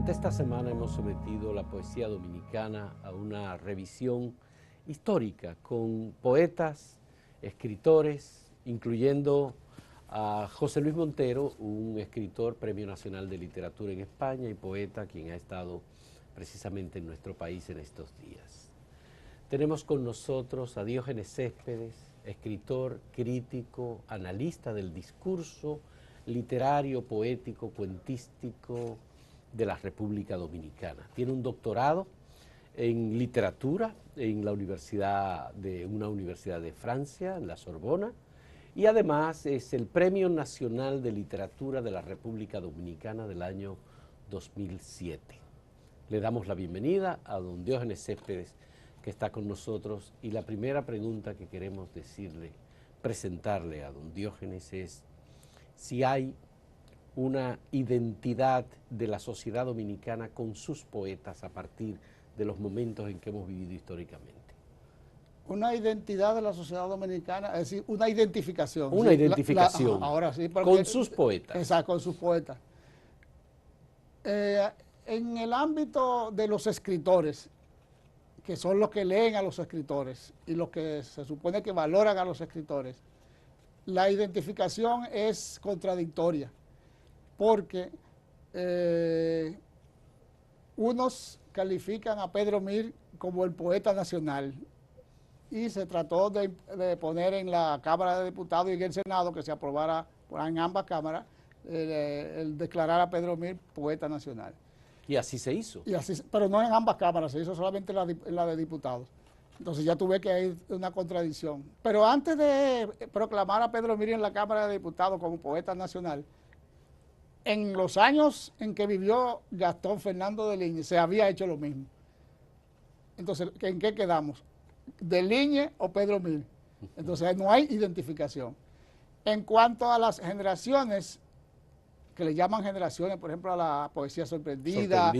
Durante esta semana hemos sometido la poesía dominicana a una revisión histórica con poetas, escritores, incluyendo a José Luis Montero, un escritor Premio Nacional de Literatura en España y poeta quien ha estado precisamente en nuestro país en estos días. Tenemos con nosotros a Diógenes Céspedes, escritor, crítico, analista del discurso literario, poético, cuentístico de la República Dominicana. Tiene un doctorado en literatura en una universidad de Francia, en la Sorbona, y además es el Premio Nacional de Literatura de la República Dominicana del año 2007. Le damos la bienvenida a don Diógenes Céspedes, que está con nosotros, y la primera pregunta que queremos presentarle a don Diógenes es si hay una identidad de la sociedad dominicana con sus poetas a partir de los momentos en que hemos vivido históricamente. Una identidad de la sociedad dominicana, es decir, una identificación. Una identificación ahora sí, con sus poetas. Exacto, con sus poetas. En el ámbito de los escritores, que son los que leen a los escritores y los que se supone que valoran a los escritores, la identificación es contradictoria, porque unos califican a Pedro Mir como el poeta nacional y se trató de poner en la Cámara de Diputados y en el Senado que se aprobara en ambas cámaras el declarar a Pedro Mir poeta nacional. Y así se hizo. Pero no en ambas cámaras, se hizo solamente en la de diputados. Entonces ya tuve que hay una contradicción. Pero antes de proclamar a Pedro Mir en la Cámara de Diputados como poeta nacional, en los años en que vivió Gastón Fernando de Ligne se había hecho lo mismo. Entonces, ¿en qué quedamos? ¿De Ligne o Pedro Mir? Entonces no hay identificación. En cuanto a las generaciones, que le llaman generaciones, por ejemplo, a la poesía sorprendida,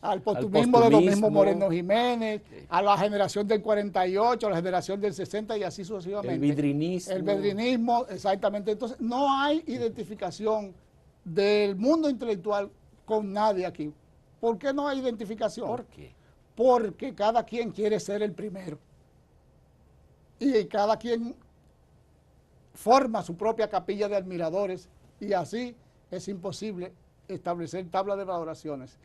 al postumismo de los mismos Moreno Jiménez, a la generación del 48, a la generación del 60 y así sucesivamente. El vedrinismo, exactamente. Entonces, no hay identificación del mundo intelectual con nadie aquí. ¿Por qué no hay identificación? ¿Por qué? Porque cada quien quiere ser el primero. Y cada quien forma su propia capilla de admiradores y así es imposible establecer tablas de valoraciones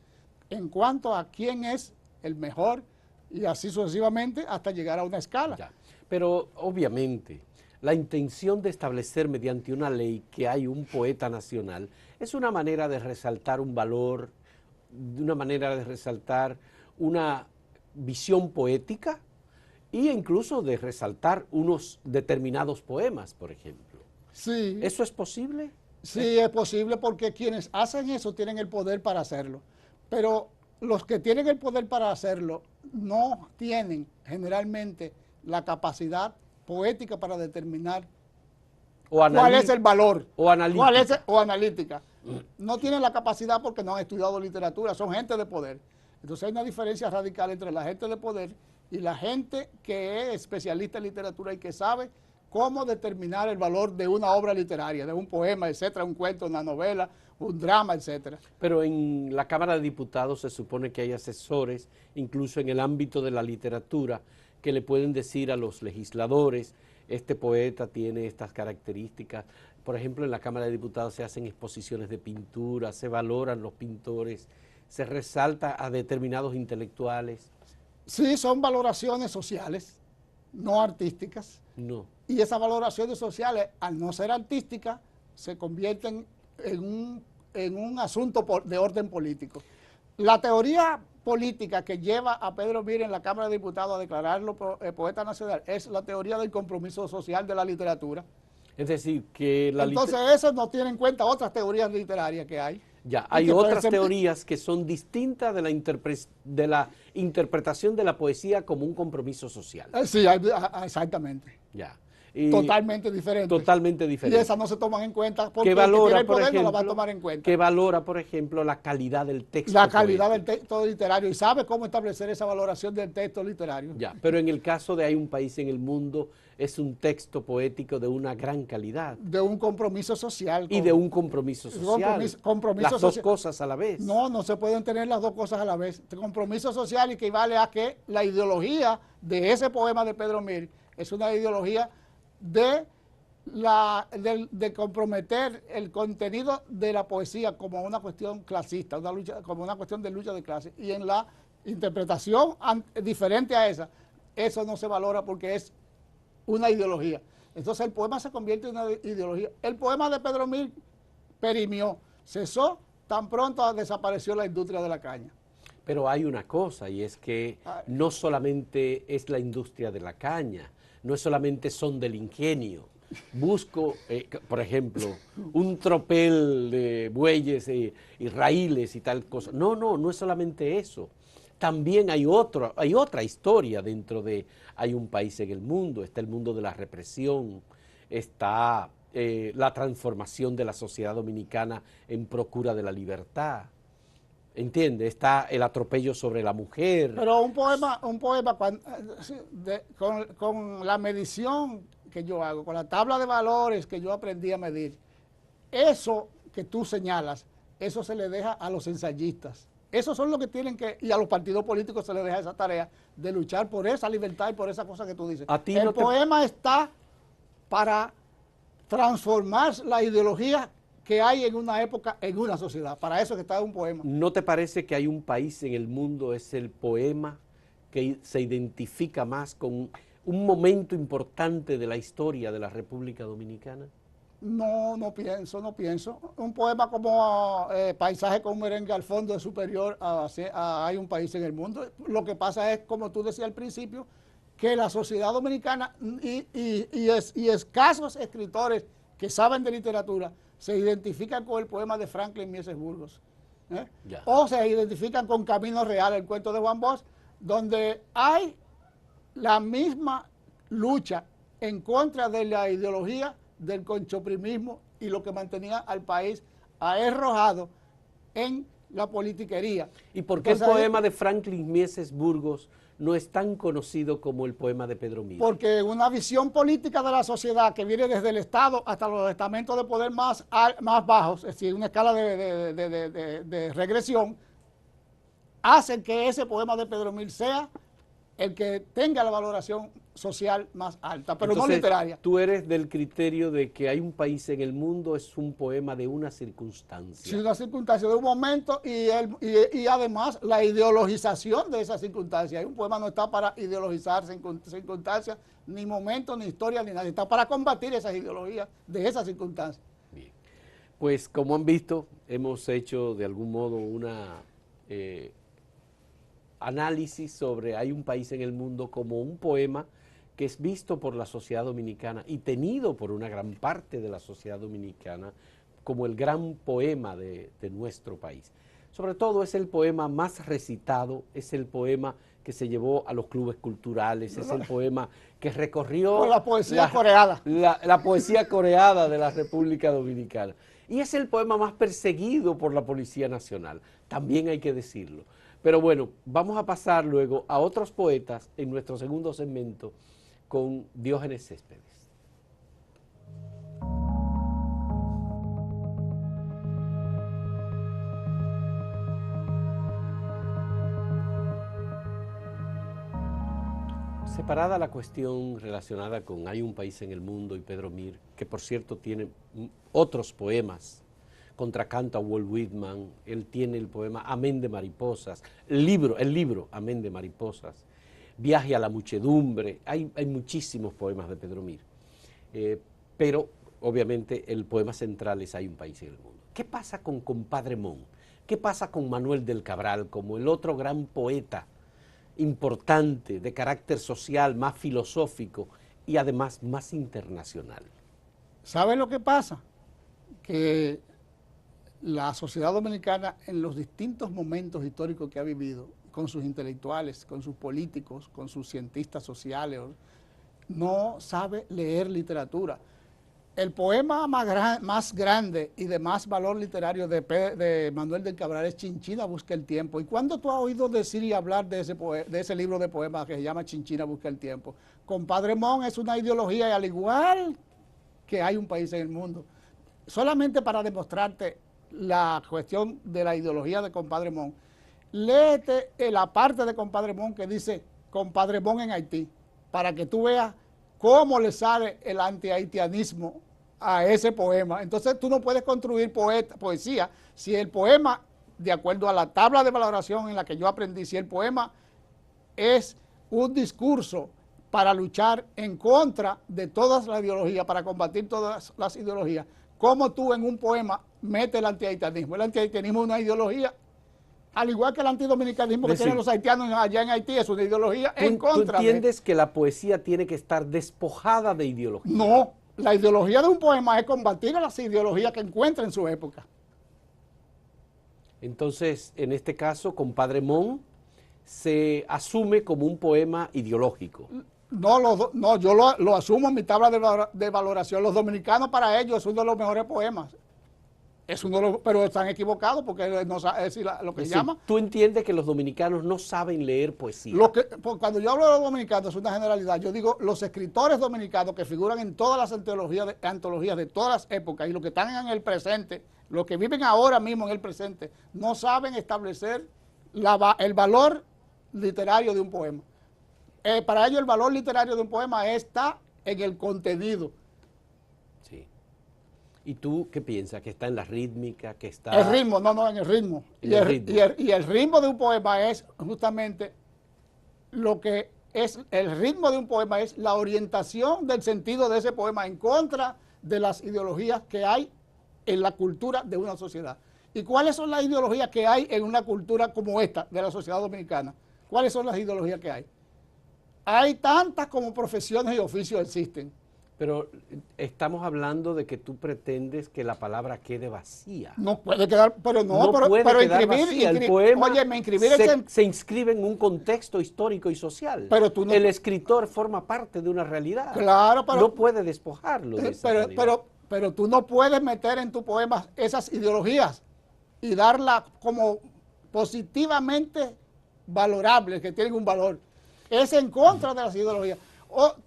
en cuanto a quién es el mejor y así sucesivamente hasta llegar a una escala. Ya. Pero obviamente la intención de establecer mediante una ley que hay un poeta nacional es una manera de resaltar un valor, una manera de resaltar una visión poética e incluso de resaltar unos determinados poemas, por ejemplo. Sí. ¿Eso es posible? Sí, es posible porque quienes hacen eso tienen el poder para hacerlo. Pero los que tienen el poder para hacerlo no tienen generalmente la capacidad poética para determinar cuál es el valor. O analítica. O analítica. No tienen la capacidad porque no han estudiado literatura, son gente de poder. Entonces hay una diferencia radical entre la gente de poder y la gente que es especialista en literatura y que sabe cómo determinar el valor de una obra literaria, de un poema, etcétera, un cuento, una novela, un drama, etcétera. Pero en la Cámara de Diputados se supone que hay asesores, incluso en el ámbito de la literatura, que le pueden decir a los legisladores, este poeta tiene estas características. Por ejemplo, en la Cámara de Diputados se hacen exposiciones de pintura, se valoran los pintores, se resalta a determinados intelectuales. Sí, son valoraciones sociales, no artísticas. No. Y esas valoraciones sociales, al no ser artísticas, se convierten en un asunto de orden político. La teoría política que lleva a Pedro Mir en la Cámara de Diputados a declararlo poeta nacional es la teoría del compromiso social de la literatura. Es decir, que entonces eso no tiene en cuenta otras teorías literarias que hay. Ya, hay otras teorías que son distintas de la interpretación de la poesía como un compromiso social. Sí, exactamente. Ya. totalmente diferentes. Totalmente Y diferentes. esas no se toman en cuenta porque Que valora, el por poder no la va a ejemplo, tomar en cuenta. que valora, por ejemplo, la calidad del texto La calidad poético. del texto literario y sabe cómo establecer esa valoración del texto literario. Ya, pero en el caso de Hay un país en el mundo, es un texto poético de una gran calidad. De un compromiso social. Y de un compromiso social. Compromiso las social. dos cosas a la vez. No, no se pueden tener las dos cosas a la vez. El compromiso social equivale a que la ideología de ese poema de Pedro Mir es una ideología de comprometer el contenido de la poesía como una cuestión clasista, una lucha, como una cuestión de lucha de clases. Y en la interpretación diferente a esa, eso no se valora porque es una ideología. Entonces el poema se convierte en una ideología. El poema de Pedro Mir perimió, cesó, tan pronto desapareció la industria de la caña. Pero hay una cosa, y es que no solamente es la industria de la caña, no es solamente son del ingenio. Busco, por ejemplo, un tropel de bueyes y raíles y tal cosa. No, no, no es solamente eso. También hay otra historia dentro de Hay un país en el mundo. Está el mundo de la represión, está la transformación de la sociedad dominicana en procura de la libertad. ¿Entiende? Está el atropello sobre la mujer. Pero un poema con la medición que yo hago, con la tabla de valores que yo aprendí a medir, eso que tú señalas, eso se le deja a los ensayistas. Esos son los que tienen que, y a los partidos políticos se les deja esa tarea de luchar por esa libertad y por esa cosa que tú dices. El poema está para transformar la ideología que hay en una época, en una sociedad. Para eso que está un poema. ¿No te parece que Hay un país en el mundo es el poema que se identifica más con un momento importante de la historia de la República Dominicana? No, no pienso. Un poema como Paisaje con un merengue al fondo es superior a Hay un país en el mundo. Lo que pasa es, como tú decías al principio, que la sociedad dominicana y escasos escritores que saben de literatura se identifican con el poema de Franklin Mieses Burgos. O se identifican con Camino Real, el cuento de Juan Bosch, donde hay la misma lucha en contra de la ideología del conchoprimismo y lo que mantenía al país arrojado en la politiquería. ¿Y por qué el poema de Franklin Mieses Burgos no es tan conocido como el poema de Pedro Mir? Porque una visión política de la sociedad que viene desde el Estado hasta los estamentos de poder más bajos, es decir, una escala de regresión, hace que ese poema de Pedro Mir sea el que tenga la valoración social más alta, pero entonces, no literaria. Tú eres del criterio de que Hay un país en el mundo es un poema de una circunstancia. Sí, una circunstancia de un momento y además la ideologización de esa circunstancia. Un poema no está para ideologizar circunstancias, ni momentos, ni historia, ni nada. Está para combatir esas ideologías de esas circunstancias. Bien. Pues como han visto, hemos hecho de algún modo una análisis sobre Hay un país en el mundo como un poema que es visto por la sociedad dominicana y tenido por una gran parte de la sociedad dominicana como el gran poema de nuestro país. Sobre todo es el poema más recitado, es el poema que se llevó a los clubes culturales, es el poema que recorrió con la poesía coreada. La poesía coreada de la República Dominicana. Y es el poema más perseguido por la Policía Nacional, también hay que decirlo. Pero bueno, vamos a pasar luego a otros poetas en nuestro segundo segmento con Diógenes Céspedes. Separada la cuestión relacionada con Hay un país en el mundo y Pedro Mir, que por cierto tiene otros poemas, contracanta a Walt Whitman, él tiene el poema Amén de Mariposas, el libro Amén de Mariposas, Viaje a la muchedumbre, hay muchísimos poemas de Pedro Mir, pero obviamente el poema central es Hay un país en el mundo. ¿Qué pasa con Compadre Mon? ¿Qué pasa con Manuel del Cabral como el otro gran poeta importante, de carácter social, más filosófico y además más internacional? ¿Saben lo que pasa? Que la sociedad dominicana en los distintos momentos históricos que ha vivido, con sus intelectuales, con sus políticos, con sus cientistas sociales, no sabe leer literatura. El poema más grande y de más valor literario de Manuel del Cabral es Chinchina busca el tiempo. ¿Y cuándo tú has oído decir y hablar de ese libro de poemas que se llama Chinchina busca el tiempo? Compadre Mon es una ideología y al igual que hay un país en el mundo. Solamente para demostrarte la cuestión de la ideología de Compadre Mon, léete la parte de Compadre Mon que dice Compadre Mon en Haití, para que tú veas cómo le sale el anti-haitianismo a ese poema. Entonces tú no puedes construir poesía si el poema, de acuerdo a la tabla de valoración en la que yo aprendí, si el poema es un discurso para luchar en contra de todas las ideologías, para combatir todas las ideologías, ¿cómo tú en un poema metes el anti-haitianismo? El anti-haitianismo es una ideología, al igual que el antidominicanismo que tienen los haitianos allá en Haití, es una ideología en contra. ¿Tú entiendes que la poesía tiene que estar despojada de ideología? No, la ideología de un poema es combatir a las ideologías que encuentra en su época. Entonces, en este caso, Compadre Mon se asume como un poema ideológico. No, yo lo asumo en mi tabla de valoración. Los dominicanos, para ellos, es uno de los mejores poemas. Pero están equivocados porque no sabe decir lo que se llama. ¿Tú entiendes que los dominicanos no saben leer poesía? Cuando yo hablo de los dominicanos, es una generalidad. Yo digo, los escritores dominicanos que figuran en todas las antologías de todas las épocas y los que están en el presente, los que viven ahora mismo en el presente, no saben establecer el valor literario de un poema. Para ellos el valor literario de un poema está en el contenido. Sí. ¿Y tú qué piensas? ¿Que está en la rítmica? ¿Que está...? El ritmo, en el ritmo. Y el ritmo de un poema es justamente lo que es, el ritmo de un poema es la orientación del sentido de ese poema en contra de las ideologías que hay en la cultura de una sociedad. ¿Y cuáles son las ideologías que hay en una cultura como esta, de la sociedad dominicana? ¿Cuáles son las ideologías que hay? Hay tantas como profesiones y oficios existen. Pero estamos hablando de que tú pretendes que la palabra quede vacía. No puede quedar, pero el poema se inscribe en un contexto histórico y social. Pero tú no, el escritor forma parte de una realidad. Claro, pero no puede despojarlo de esa realidad. Pero tú no puedes meter en tu poema esas ideologías y darlas como positivamente valorables, que tienen un valor. Es en contra de las ideologías.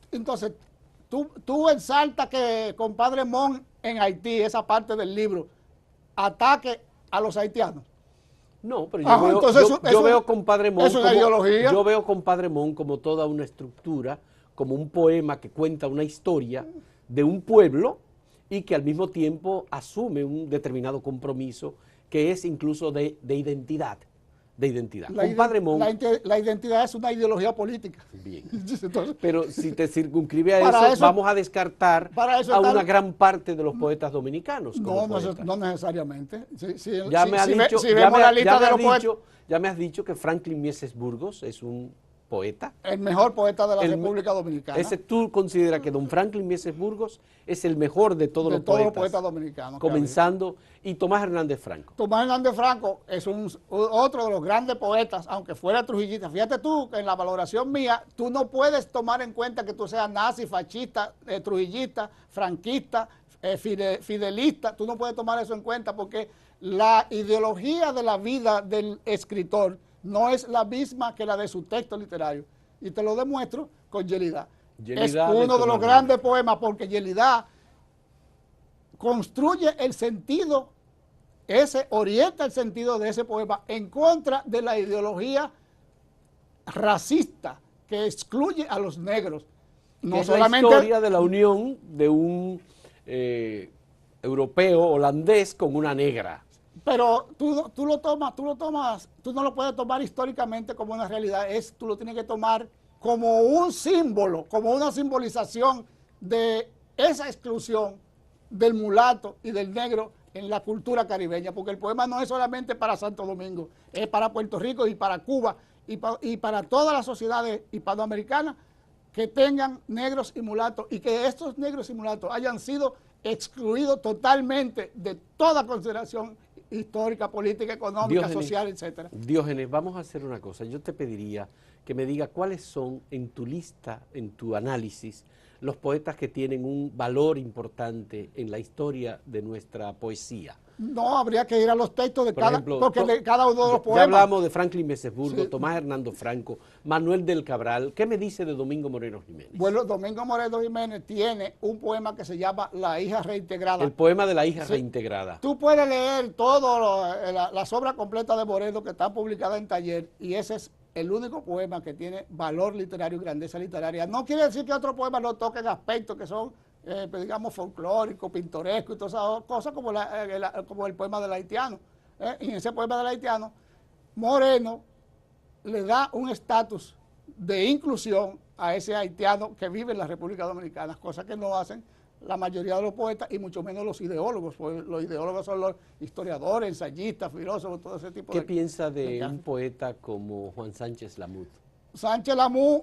Entonces, tú exaltas que Compadre Mon en Haití, esa parte del libro, ataque a los haitianos. No, pero yo veo Compadre Mon como ideología. Yo veo Compadre Mon como toda una estructura, como un poema que cuenta una historia de un pueblo y que al mismo tiempo asume un determinado compromiso que es incluso de identidad. Compadre Mon, la identidad es una ideología política. Bien. Entonces, pero si te circunscribe a eso, vamos a descartar a una gran parte de los poetas dominicanos. No necesariamente. Ya me has dicho que Franklin Mieses Burgos es un poeta. El mejor poeta de la República Dominicana. ¿Tú consideras que don Franklin Mieses Burgos es el mejor de todos los poetas dominicanos? Comenzando, y Tomás Hernández Franco. Tomás Hernández Franco es otro de los grandes poetas, aunque fuera trujillista. Fíjate tú que en la valoración mía, tú no puedes tomar en cuenta que tú seas nazi, fascista, trujillista, franquista, fidelista. Tú no puedes tomar eso en cuenta porque la ideología de la vida del escritor no es la misma que la de su texto literario. Y te lo demuestro con Yelida. Es uno de los grandes poemas porque Yelida construye el sentido, orienta el sentido de ese poema en contra de la ideología racista que excluye a los negros. No solamente la historia de la unión de un europeo holandés con una negra. Pero tú no lo puedes tomar históricamente como una realidad, tú lo tienes que tomar como un símbolo, como una simbolización de esa exclusión del mulato y del negro en la cultura caribeña, porque el poema no es solamente para Santo Domingo, es para Puerto Rico y para Cuba y para todas las sociedades hispanoamericanas que tengan negros y mulatos y que estos negros y mulatos hayan sido excluidos totalmente de toda consideración histórica, política, económica, Diógenes, social, etcétera. Diógenes, vamos a hacer una cosa. Yo te pediría que me diga cuáles son en tu lista, en tu análisis, los poetas que tienen un valor importante en la historia de nuestra poesía. No, habría que ir a los textos de Por cada, ejemplo, porque de cada uno de los ya poemas. hablamos de Franklin Messesburgo, Sí. Tomás Hernando Franco, Manuel del Cabral. ¿Qué me dice de Domingo Moreno Jiménez? Bueno, Domingo Moreno Jiménez tiene un poema que se llama La hija reintegrada. El poema de la hija Sí. reintegrada. Tú puedes leer todas las obras completas de Moreno que están publicadas en Taller, y ese es el único poema que tiene valor literario y grandeza literaria. No quiere decir que otros poemas no toquen aspectos que son, digamos, folclóricos, pintorescos y todas esas cosas, como el poema del haitiano. Y en ese poema del haitiano, Moreno le da un estatus de inclusión a ese haitiano que vive en la República Dominicana, cosa que no hacen la mayoría de los poetas y mucho menos los ideólogos, porque los ideólogos son los historiadores, ensayistas, filósofos, todo ese tipo ¿Qué de... piensa de un poeta como Juan Sánchez Lamud? Sánchez Lamud,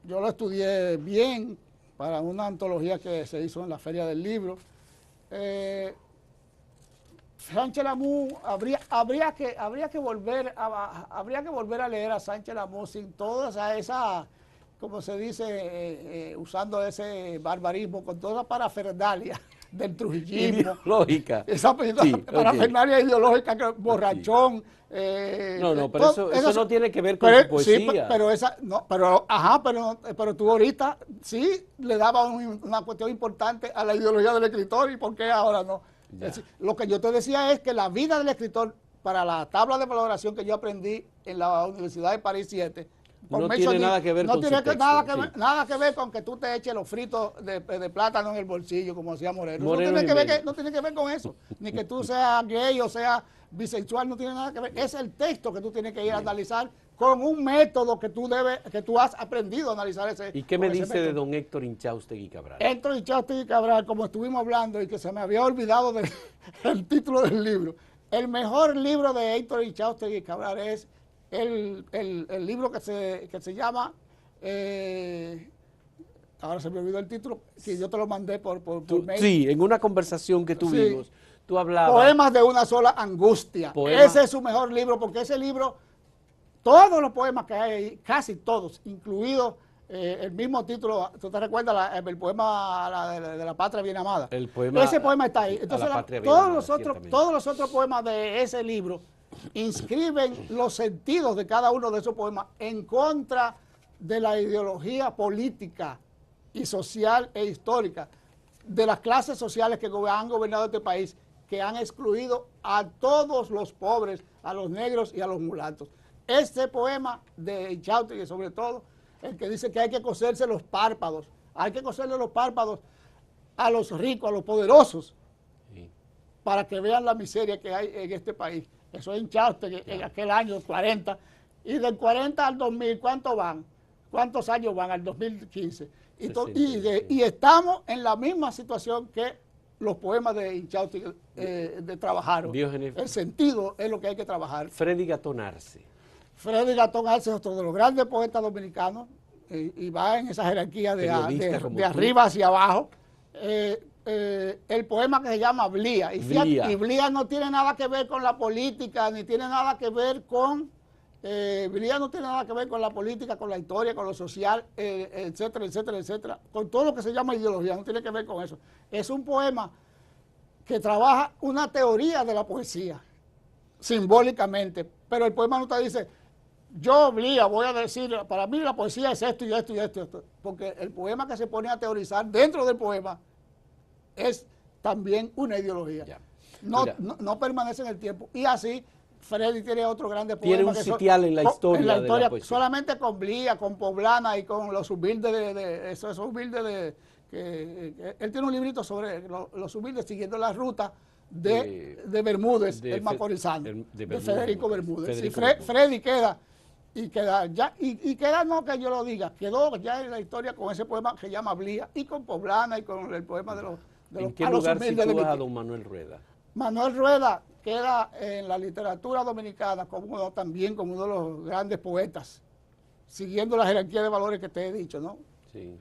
yo lo estudié bien para una antología que se hizo en la Feria del Libro. Sánchez Lamud, habría que volver a leer a Sánchez Lamud sin toda esa, como se dice, usando ese barbarismo, con toda la parafernalia del trujillismo. Ideológica. Esa Sí, parafernalia ideológica, borrachón. No, pero eso no tiene que ver con su poesía. Sí, pero tú ahorita sí le dabas una cuestión importante a la ideología del escritor, ¿y por qué ahora no? Es decir, lo que yo te decía es que la vida del escritor, para la tabla de valoración que yo aprendí en la Universidad de París 7, no tiene nada que ver con su texto, nada que ver con que tú te eches los fritos de plátano en el bolsillo, como hacía Moreno. No tiene que ver con eso. Ni que tú seas gay o seas bisexual, no tiene nada que ver. Es el texto que tú tienes que ir a analizar con un método que tú has aprendido a analizar ese. ¿Y qué me dice de don Héctor Inchaustegui Cabral? Héctor Inchaustegui Cabral, como estuvimos hablando y que se me había olvidado el título del libro, el mejor libro de Héctor Inchaustegui Cabral es el libro que se llama, ahora se me olvidó el título, que yo te lo mandé por mail. Sí, en una conversación que tuvimos, tú hablabas... Poemas de una sola angustia. Ese es su mejor libro, porque ese libro, todos los poemas que hay ahí, casi todos, incluido el mismo título, ¿tú te recuerdas el poema de la patria bien amada? Ese poema está ahí. Entonces, todos los otros poemas de ese libro inscriben los sentidos de cada uno de esos poemas en contra de la ideología política y social e histórica de las clases sociales que han gobernado este país, que han excluido a todos los pobres, a los negros y a los mulatos. Este poema de Inchaustegui, sobre todo, el que dice que hay que coserse los párpados, hay que coserle los párpados a los ricos, a los poderosos, sí, para que vean la miseria que hay en este país. Eso es Inchaustegui en aquel año 40, y del 40 al 2000, ¿cuántos van? ¿Cuántos años van al 2015? Y estamos en la misma situación que los poemas de Inchaustegui de trabajaron. El sentido es lo que hay que trabajar. Freddy Gatón Arce. Freddy Gatón Arce es otro de los grandes poetas dominicanos y va en esa jerarquía de arriba hacia abajo. El poema que se llama Blía. Y Blía no tiene nada que ver con la política, ni tiene nada que ver con... Blía no tiene nada que ver con la política, con la historia, con lo social, etcétera, etcétera, etcétera. Con todo lo que se llama ideología, no tiene que ver con eso. Es un poema que trabaja una teoría de la poesía, simbólicamente, pero el poema no te dice, yo, Blía, voy a decir, para mí la poesía es esto y esto y esto y esto, porque el poema que se pone a teorizar dentro del poema es también una ideología. No permanece en el tiempo. Y así, Freddy tiene otro grande poema. Tiene un sitial en la historia de la poesía. Solamente con Blía, con Poblana y con los humildes esos humildes él tiene un librito sobre los humildes siguiendo la ruta de Bermúdez, el macorizano, de Federico Bermúdez. Si Freddy queda no que yo lo diga, quedó ya en la historia con ese poema que se llama Blía y con Poblana y con el poema de los ¿En qué lugar sitúas a don Manuel Rueda? Manuel Rueda queda en la literatura dominicana también como uno de los grandes poetas, siguiendo la jerarquía de valores que te he dicho, ¿no? Sí.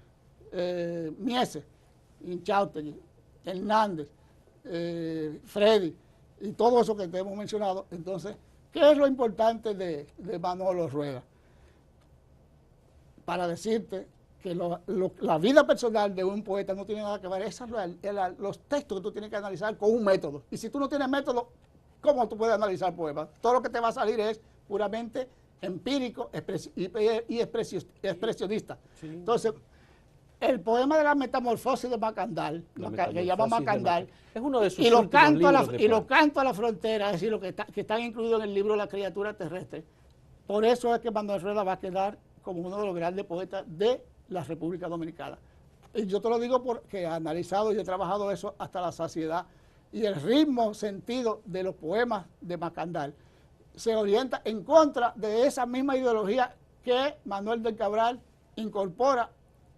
Miese, Inchaustegui, Hernández, Freddy, y todo eso que te hemos mencionado. Entonces, ¿qué es lo importante de Manolo Rueda? Para decirte que la vida personal de un poeta no tiene nada que ver, esos son los textos que tú tienes que analizar con un método. Y si tú no tienes método, ¿cómo tú puedes analizar poemas? Todo lo que te va a salir es puramente empírico y expresionista. Sí. Entonces, el poema de la metamorfosis de Macandal, que llama Macandal, es uno de sus y los cantos cantos a la frontera, es decir, lo que están incluidos en el libro La criatura terrestre. Por eso es que Manuel Rueda va a quedar como uno de los grandes poetas de la República Dominicana. Y yo te lo digo porque he analizado y he trabajado eso hasta la saciedad. Y el ritmo, sentido de los poemas de Macandal se orienta en contra de esa misma ideología que Manuel del Cabral incorpora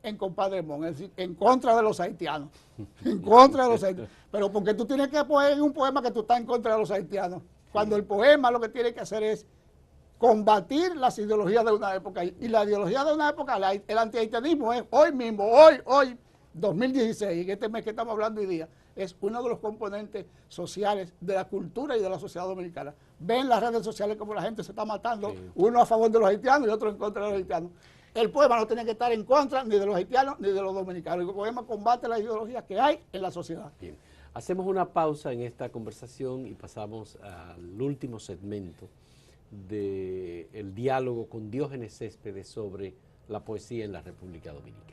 en Compadre Mon, es decir, en contra de los haitianos. En contra de los haitianos. Pero porque tú tienes que poner en un poema que tú estás en contra de los haitianos. Cuando el poema lo que tiene que hacer es combatir las ideologías de una época. Y la ideología de una época, el antihaitianismo es hoy mismo, hoy, 2016, en este mes que estamos hablando hoy día, es uno de los componentes sociales de la cultura y de la sociedad dominicana. Ven las redes sociales como la gente se está matando, sí, uno a favor de los haitianos y otro en contra de los haitianos. El poema no tiene que estar en contra ni de los haitianos ni de los dominicanos. El poema combate la ideología que hay en la sociedad. Bien. Hacemos una pausa en esta conversación y pasamos al último segmento del diálogo con Diógenes Céspedes sobre la poesía en la República Dominicana.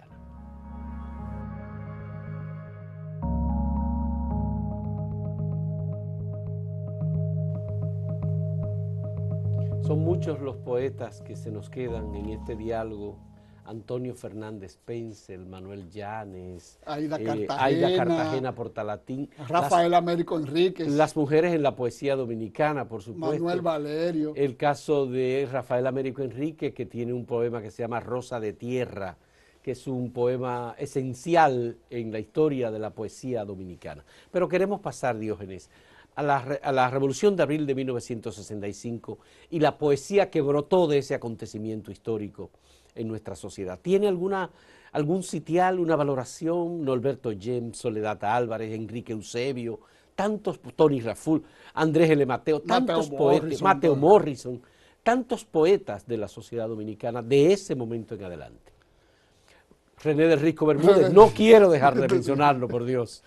Son muchos los poetas que se nos quedan en este diálogo. Antonio Fernández Pencel, Manuel Llanes, Aida Cartagena Portalatín, Rafael Américo Enríquez, las mujeres en la poesía dominicana, por supuesto. Manuel Valerio. El caso de Rafael Américo Enríquez, que tiene un poema que se llama Rosa de Tierra, que es un poema esencial en la historia de la poesía dominicana. Pero queremos pasar, Diógenes, a la Revolución de Abril de 1965 y la poesía que brotó de ese acontecimiento histórico en nuestra sociedad. ¿Tiene algún sitial, una valoración? Norberto Gem, Soledad Álvarez, Enrique Eusebio, tantos, Tony Raful, Andrés L. Mateo, tantos poetas, Mateo Morrison, tantos poetas de la sociedad dominicana de ese momento en adelante. René del Risco Bermúdez, no quiero dejar de mencionarlo, por Dios.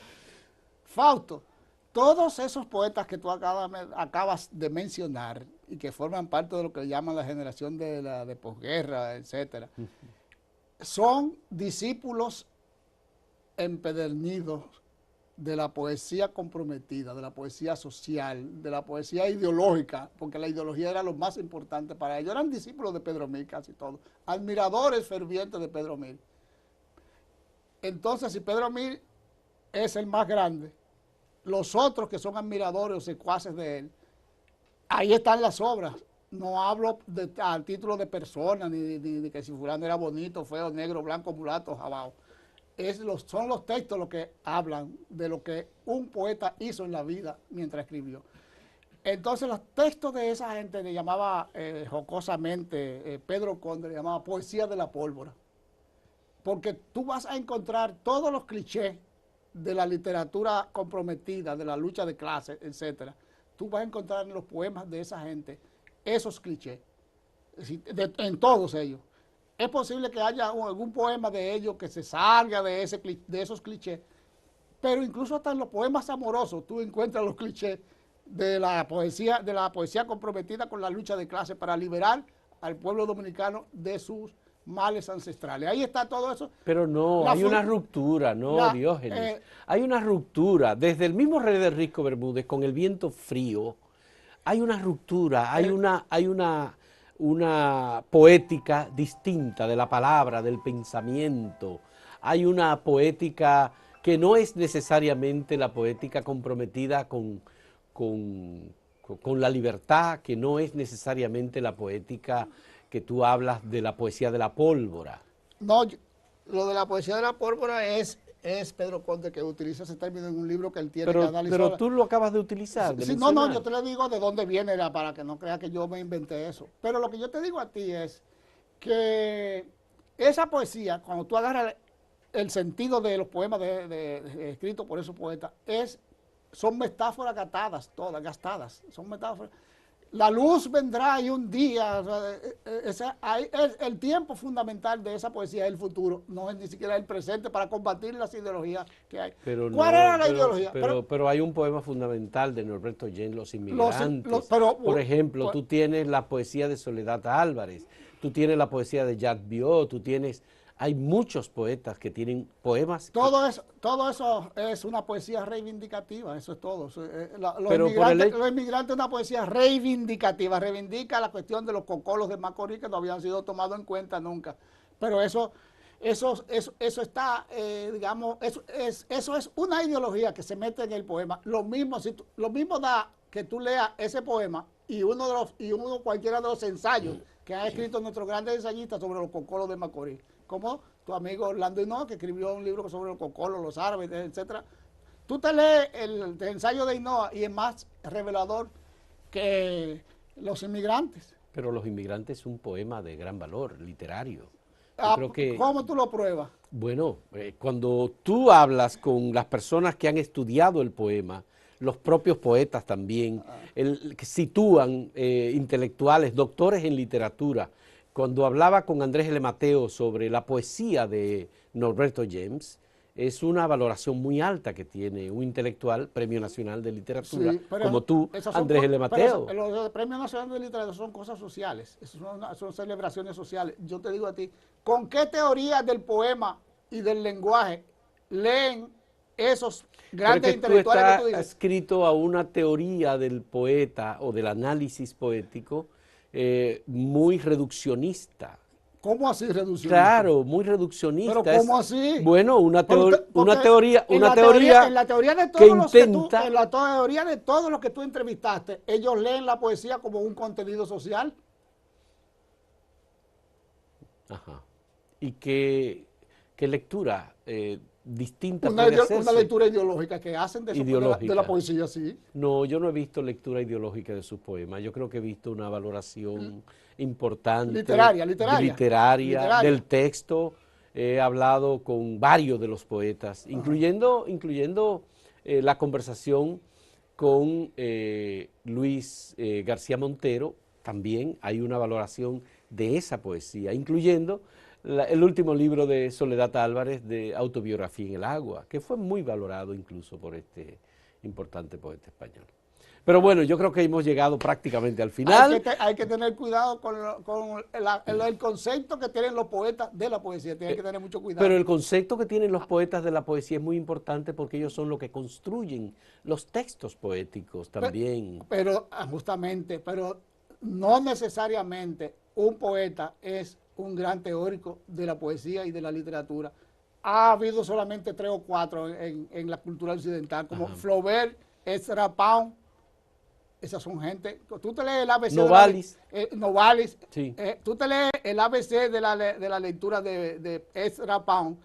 Fausto, todos esos poetas que tú acabas de mencionar y que forman parte de lo que llaman la generación de posguerra, etcétera, son discípulos empedernidos de la poesía comprometida, de la poesía social, de la poesía ideológica, porque la ideología era lo más importante para ellos. Eran discípulos de Pedro Mil casi todos, admiradores fervientes de Pedro Mil. Entonces, si Pedro Mil es el más grande, los otros que son admiradores o secuaces de él, ahí están las obras. No hablo al título de persona, ni de que si fulano era bonito, feo, negro, blanco, mulato, jabao. Son los textos los que hablan de lo que un poeta hizo en la vida mientras escribió. Entonces los textos de esa gente le llamaba jocosamente, Pedro Conde le llamaba poesía de la pólvora. Porque tú vas a encontrar todos los clichés de la literatura comprometida, de la lucha de clases, etcétera. Tú vas a encontrar en los poemas de esa gente esos clichés, en todos ellos. Es posible que haya algún poema de ellos que se salga de esos clichés, pero incluso hasta en los poemas amorosos tú encuentras los clichés de la poesía comprometida con la lucha de clases para liberar al pueblo dominicano de sus males ancestrales. Ahí está todo eso. Pero no, hay una ruptura, no, Diógenes. Hay una ruptura. Desde el mismo René del Risco Bermúdez, con El viento frío, hay una ruptura, hay una poética distinta de la palabra, del pensamiento. Hay una poética que no es necesariamente la poética comprometida con la libertad, que no es necesariamente la poética que tú hablas de la poesía de la pólvora. No, lo de la poesía de la pólvora es Pedro Conde, que utiliza ese término en un libro que él tiene que analizar. Pero tú lo acabas de utilizar. No, yo te le digo de dónde viene, para que no creas que yo me inventé eso. Pero lo que yo te digo a ti es que esa poesía, cuando tú agarras el sentido de los poemas escritos por esos poetas, es son metáforas gastadas, todas gastadas, son metáforas. La luz vendrá y un día, o sea, el tiempo fundamental de esa poesía es el futuro, no es ni siquiera el presente para combatir las ideologías que hay. Pero ¿Cuál no, era la ideología? pero hay un poema fundamental de Norberto James, Los Inmigrantes. Pero, por ejemplo, tú tienes la poesía de Soledad Álvarez, tú tienes la poesía de Jacques Viot, hay muchos poetas que tienen poemas. Todo eso es una poesía reivindicativa, eso es todo. Los inmigrantes es una poesía reivindicativa, reivindica la cuestión de los cocolos de Macorís que no habían sido tomados en cuenta nunca. Pero eso está, digamos, eso es una ideología que se mete en el poema. Lo mismo da que tú leas ese poema y cualquiera de los ensayos que han escrito nuestros grandes ensayistas sobre los cocolos de Macorís, como tu amigo Orlando Hinoa, que escribió un libro sobre los cocolos, los árabes, etcétera. Tú te lees el ensayo de Hinoa y es más revelador que Los Inmigrantes. Pero Los Inmigrantes es un poema de gran valor literario. Creo que, ¿cómo tú lo pruebas? Bueno, cuando tú hablas con las personas que han estudiado el poema, los propios poetas también, que sitúan intelectuales, doctores en literatura. Cuando hablaba con Andrés L. Mateo sobre la poesía de Norberto James, es una valoración muy alta que tiene un intelectual, Premio Nacional de Literatura, sí, como tú, Andrés L. Mateo. Los Premios Nacionales de Literatura son cosas sociales, son celebraciones sociales. Yo te digo a ti, ¿con qué teoría del poema y del lenguaje leen esos grandes intelectuales que tú dices? Tú estás escrito a una teoría del poeta o del análisis poético muy reduccionista. ¿Cómo así reduccionista? Claro, muy reduccionista. ¿Pero cómo así? Bueno, una teoría en la teoría de todos que intenta... en la teoría de todos los que tú entrevistaste, ellos leen la poesía como un contenido social. Ajá. ¿Y qué lectura distinta una lectura ideológica que hacen de la poesía, sí. No, yo no he visto lectura ideológica de sus poemas. Yo creo que he visto una valoración importante. Literaria del texto. He hablado con varios de los poetas, incluyendo la conversación con Luis García Montero. También hay una valoración de esa poesía, incluyendo el último libro de Soledad Álvarez, de Autobiografía en el agua, que fue muy valorado incluso por este importante poeta español. Pero bueno, yo creo que hemos llegado prácticamente al final. Hay que tener cuidado con el concepto que tienen los poetas de la poesía, tienen que tener mucho cuidado. Pero el concepto que tienen los poetas de la poesía es muy importante porque ellos son los que construyen los textos poéticos también. Pero justamente, pero no necesariamente un poeta es un gran teórico de la poesía y de la literatura. Ha habido solamente 3 o 4 en la cultura occidental, como Flaubert, Ezra Pound. Esas son gente. Tú te lees el ABC Novalis. Sí. Tú te lees el ABC de la lectura de Ezra Pound.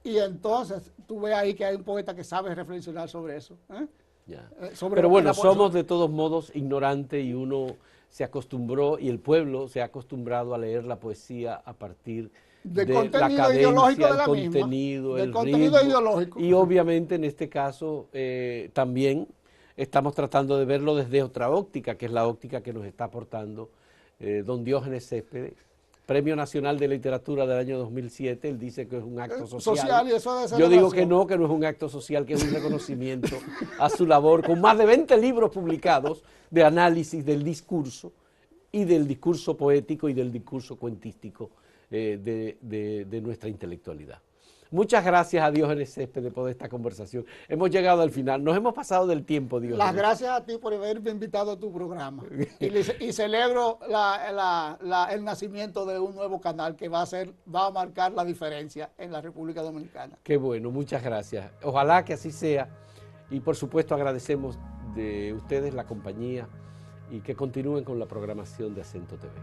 Y entonces tú ves ahí que hay un poeta que sabe reflexionar sobre eso. Pero bueno, somos de todos modos ignorantes y uno se acostumbró y el pueblo se ha acostumbrado a leer la poesía a partir de la cadencia, el contenido, el ritmo. Ideológico. Y obviamente en este caso también estamos tratando de verlo desde otra óptica, que es la óptica que nos está aportando don Diógenes Céspedes, Premio Nacional de Literatura del año 2007, él dice que es un acto social. Y eso de yo digo que no es un acto social, que es un reconocimiento a su labor, con más de 20 libros publicados de análisis del discurso y del discurso poético y del discurso cuentístico de nuestra intelectualidad. Muchas gracias a Diógenes Céspedes por esta conversación. Hemos llegado al final, nos hemos pasado del tiempo, Diógenes. Las gracias a ti por haberme invitado a tu programa. y celebro el nacimiento de un nuevo canal que va a marcar la diferencia en la República Dominicana. Qué bueno, muchas gracias. Ojalá que así sea. Y por supuesto agradecemos de ustedes la compañía y que continúen con la programación de Acento TV.